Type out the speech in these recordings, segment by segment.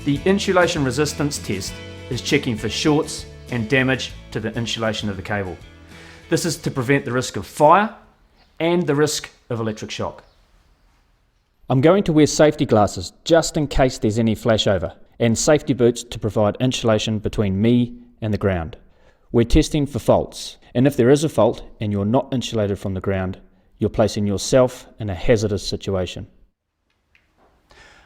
The insulation resistance test is checking for shorts and damage to the insulation of the cable. This is to prevent the risk of fire and the risk of electric shock. I'm going to wear safety glasses just in case there's any flashover, and safety boots to provide insulation between me and the ground. We're testing for faults, and if there is a fault and you're not insulated from the ground, you're placing yourself in a hazardous situation.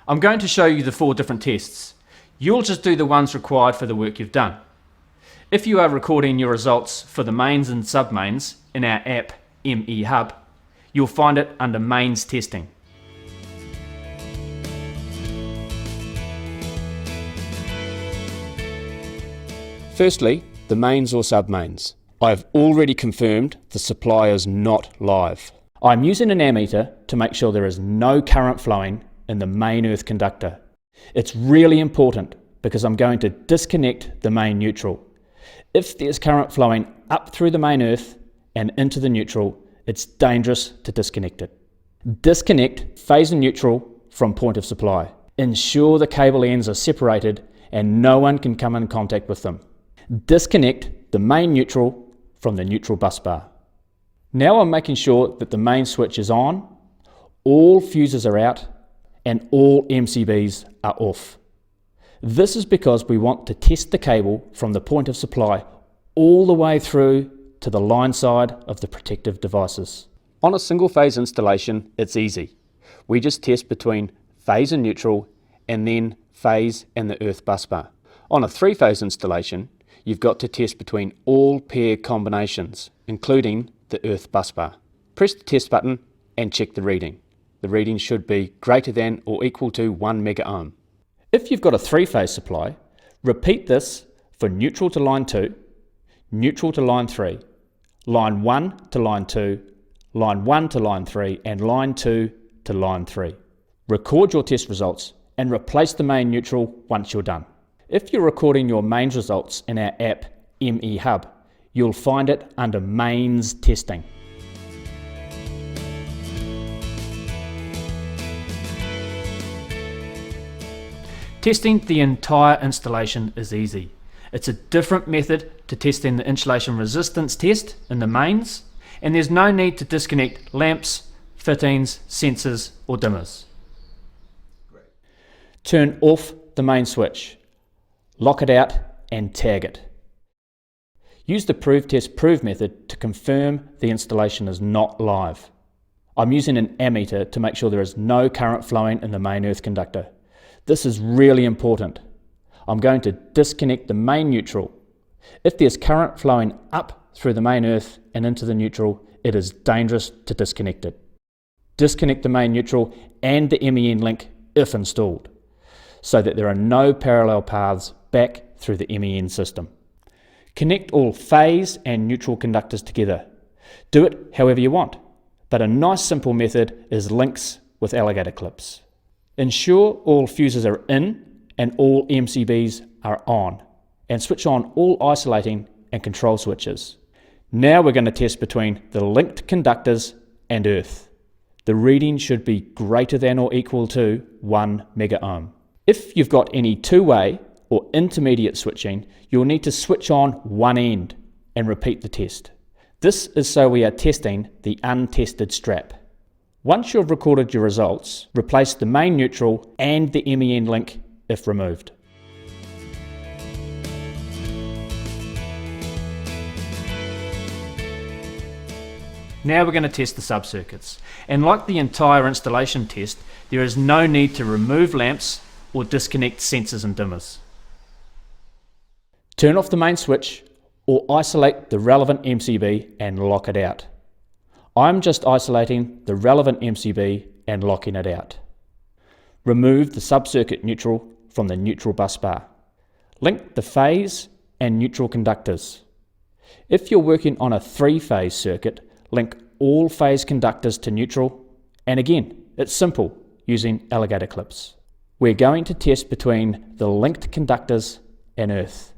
I'm going to show you the 4 different tests. You'll just do the ones required for the work you've done. If you are recording your results for the mains and submains in our app ME Hub, you'll find it under Mains Testing. Firstly, the mains or submains. I have already confirmed the supply is not live. I'm using an ammeter to make sure there is no current flowing in the main earth conductor. It's really important because I'm going to disconnect the main neutral. If there's current flowing up through the main earth and into the neutral, it's dangerous to disconnect it. Disconnect phase and neutral from point of supply. Ensure the cable ends are separated and no one can come in contact with them. Disconnect the main neutral from the neutral bus bar. Now I'm making sure that the main switch is on, all fuses are out, and all MCBs are off. This is because we want to test the cable from the point of supply all the way through to the line side of the protective devices. On a single phase installation, it's easy. We just test between phase and neutral and then phase and the earth bus bar. On a 3-phase installation, you've got to test between all pair combinations, including the earth bus bar. Press the test button and check the reading. The reading should be greater than or equal to 1 mega ohm. If you've got a 3-phase supply, repeat this for neutral to line 2, neutral to line 3, line 1 to line 2, line 1 to line 3, and line 2 to line 3. Record your test results and replace the main neutral once you're done. If you're recording your mains results in our app ME Hub, you'll find it under Mains Testing. Testing the entire installation is easy. It's a different method to testing the insulation resistance test in the mains, and there's no need to disconnect lamps, fittings, sensors or dimmers. Turn off the main switch. Lock it out and tag it. Use the Prove Test Prove method to confirm the installation is not live. I'm using an ammeter to make sure there is no current flowing in the main earth conductor. This is really important. I'm going to disconnect the main neutral. If there's current flowing up through the main earth and into the neutral, it is dangerous to disconnect it. Disconnect the main neutral and the MEN link if installed, so that there are no parallel paths back through the MEN system. Connect all phase and neutral conductors together. Do it however you want, but a nice simple method is links with alligator clips. Ensure all fuses are in and all MCBs are on, and switch on all isolating and control switches. Now we're going to test between the linked conductors and earth. The reading should be greater than or equal to 1 mega ohm. If you've got any two-way or intermediate switching, you'll need to switch on one end and repeat the test. This is so we are testing the untested strap. Once you've recorded your results, replace the main neutral and the MEN link if removed. Now we're going to test the subcircuits, and like the entire installation test, there is no need to remove lamps or disconnect sensors and dimmers. Turn off the main switch or isolate the relevant MCB and lock it out. I'm just isolating the relevant MCB and locking it out. Remove the subcircuit neutral from the neutral bus bar. Link the phase and neutral conductors. If you're working on a 3-phase circuit, link all phase conductors to neutral, and again, it's simple, using alligator clips. We're going to test between the linked conductors and earth,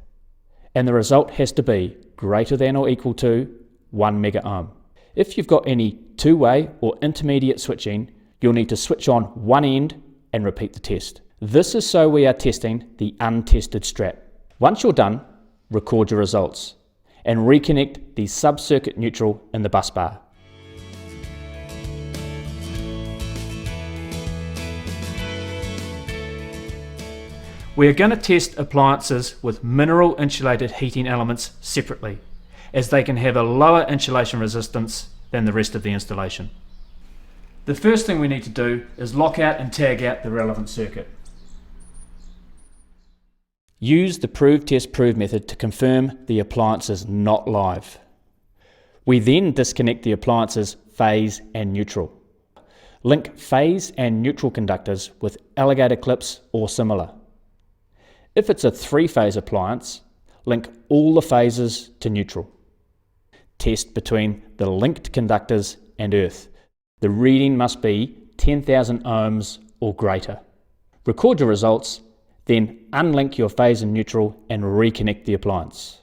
and the result has to be greater than or equal to 1 mega ohm. If you've got any two-way or intermediate switching, you'll need to switch on one end and repeat the test. This is so we are testing the untested strap. Once you're done, record your results and reconnect the sub-circuit neutral in the bus bar. We are going to test appliances with mineral insulated heating elements separately, as they can have a lower insulation resistance than the rest of the installation. The first thing we need to do is lock out and tag out the relevant circuit. Use the prove test prove method to confirm the appliance is not live. We then disconnect the appliance's phase and neutral. Link phase and neutral conductors with alligator clips or similar. If it's a 3-phase appliance, link all the phases to neutral. Test between the linked conductors and earth. The reading must be 10,000 ohms or greater. Record your results, then unlink your phase and neutral and reconnect the appliance.